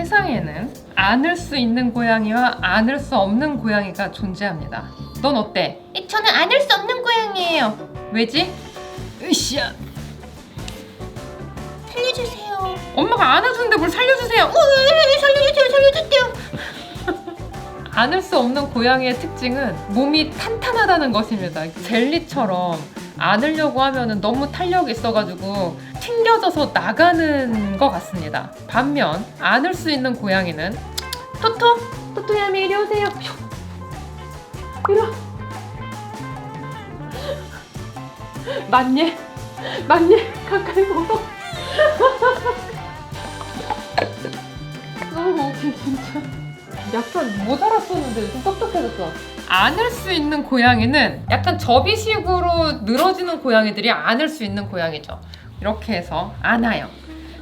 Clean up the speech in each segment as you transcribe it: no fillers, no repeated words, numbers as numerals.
세상에는 안을 수 있는 고양이와 안을 수 없는 고양이가 존재합니다. 넌 어때? 저는 안을 수 없는 고양이에요. 왜지? 으쌰. 살려주세요. 엄마가 안아주는데 뭘 살려주세요. 살려주세요. 안을 수 없는 고양이의 특징은 몸이 탄탄하다는 것입니다. 젤리처럼 안으려고 하면 너무 탄력이 있어가지고 튕겨져서 나가는 것 같습니다. 반면 안을 수 있는 고양이는 토토야미 이리 오세요. 이리 와. 맞니? 가까이 오고. 너무 웃겨 진짜. 약간 못 알아듣는데 좀 똑똑해졌어. 안을 수 있는 고양이는 약간 접이식으로 늘어지는 고양이들이 안을 수 있는 고양이죠. 이렇게 해서 안아요.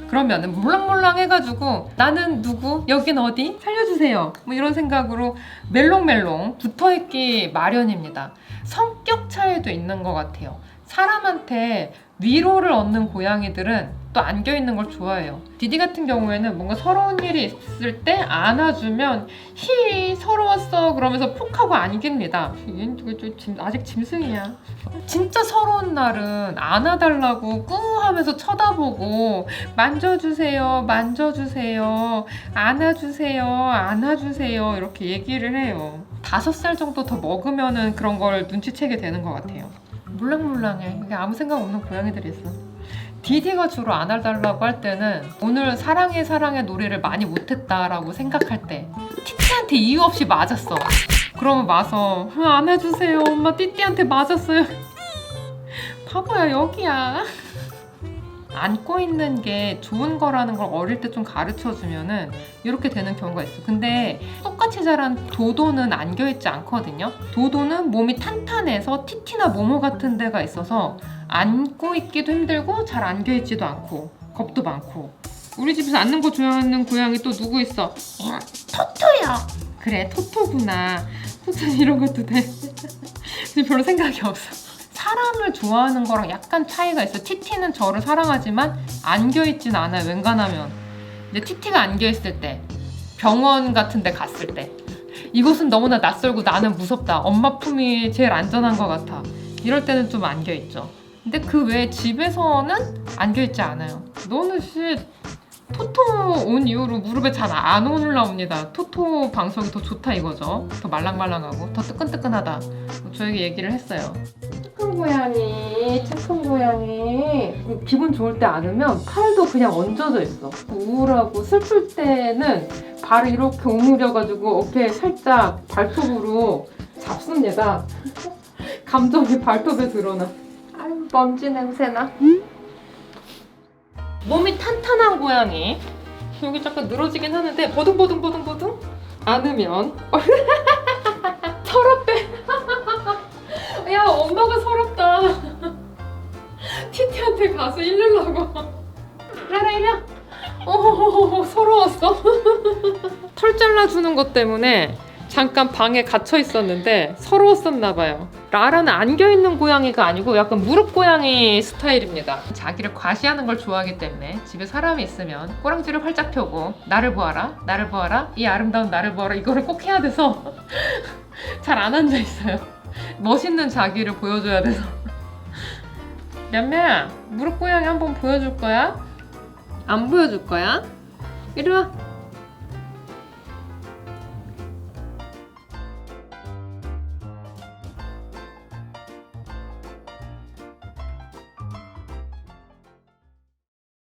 그러면은 몰랑몰랑 해가지고 나는 누구? 여긴 어디? 살려주세요. 뭐 이런 생각으로 멜롱멜롱 붙어있기 마련입니다. 성격 차이도 있는 것 같아요. 사람한테 위로를 얻는 고양이들은 또 안겨있는 걸 좋아해요. 디디 같은 경우에는 뭔가 서러운 일이 있을 때 안아주면 히 서러웠어 그러면서 푹 하고 안깁니다. 얘는 아직 짐승이야. 진짜 서러운 날은 안아달라고 꾸 하면서 쳐다보고 만져주세요 안아주세요 이렇게 얘기를 해요. 5살 정도 더 먹으면은 그런 걸 눈치채게 되는 것 같아요. 물랑물랑해. 이게 아무 생각 없는 고양이들이 있어. 디디가 주로 안아달라고 할 때는 오늘 사랑해 노래를 많이 못했다라고 생각할 때 티티한테 이유 없이 맞았어. 그러면 와서 안아주세요 엄마 띠띠한테 맞았어요. 바보야 여기야. 안고 있는 게 좋은 거라는 걸 어릴 때 좀 가르쳐주면은 이렇게 되는 경우가 있어. 근데 똑같이 자란 도도는 안겨있지 않거든요. 도도는 몸이 탄탄해서 티티나 모모 같은 데가 있어서 안고 있기도 힘들고 잘 안겨있지도 않고 겁도 많고. 우리 집에서 안는 거 좋아하는 고양이 또 누구 있어? 토토요. 그래 토토구나. 토토는 이런 것도 돼. 별로 생각이 없어. 사람을 좋아하는 거랑 약간 차이가 있어. 티티는 저를 사랑하지만 안겨있진 않아요. 웬간하면 이제 티티가 안겨있을 때 병원 같은 데 갔을 때 이곳은 너무나 낯설고 나는 무섭다. 엄마 품이 제일 안전한 것 같아. 이럴 때는 좀 안겨있죠. 근데 그 외에 집에서는 안겨있지 않아요. 너는 토토 온 이후로 무릎에 잘 안 올라옵니다. 토토 방석이 더 좋다 이거죠. 더 말랑말랑하고 더 뜨끈뜨끈하다. 저에게 얘기를 했어요. 착한 고양이. 기분 좋을 때 안으면 팔도 그냥 얹어져 있어. 우울하고 슬플 때는 발을 이렇게 오므려가지고 어깨에 살짝 발톱으로 잡습니다. 감정이 발톱에 드러나. 아유 먼지 냄새나. 몸이 탄탄한 고양이. 여기 잠깐 늘어지긴 하는데 보둥보둥 안으면 서럽대. 야 엄마가 서럽다. 티티한테 가서 일르려고. 라라 일려. 서러웠어. 털 잘라주는 것 때문에 잠깐 방에 갇혀 있었는데 서러웠었나 봐요. 라라는 안겨있는 고양이가 아니고 약간 무릎 고양이 스타일입니다. 자기를 과시하는 걸 좋아하기 때문에 집에 사람이 있으면 꼬랑지를 활짝 펴고 나를 보아라 이 아름다운 나를 보아라 이거를 꼭 해야 돼서 잘 안 앉아 있어요. 멋있는 자기를 보여줘야 돼서. 냠냠 무릎 고양이 한번 보여줄 거야? 안 보여줄 거야? 이리 와.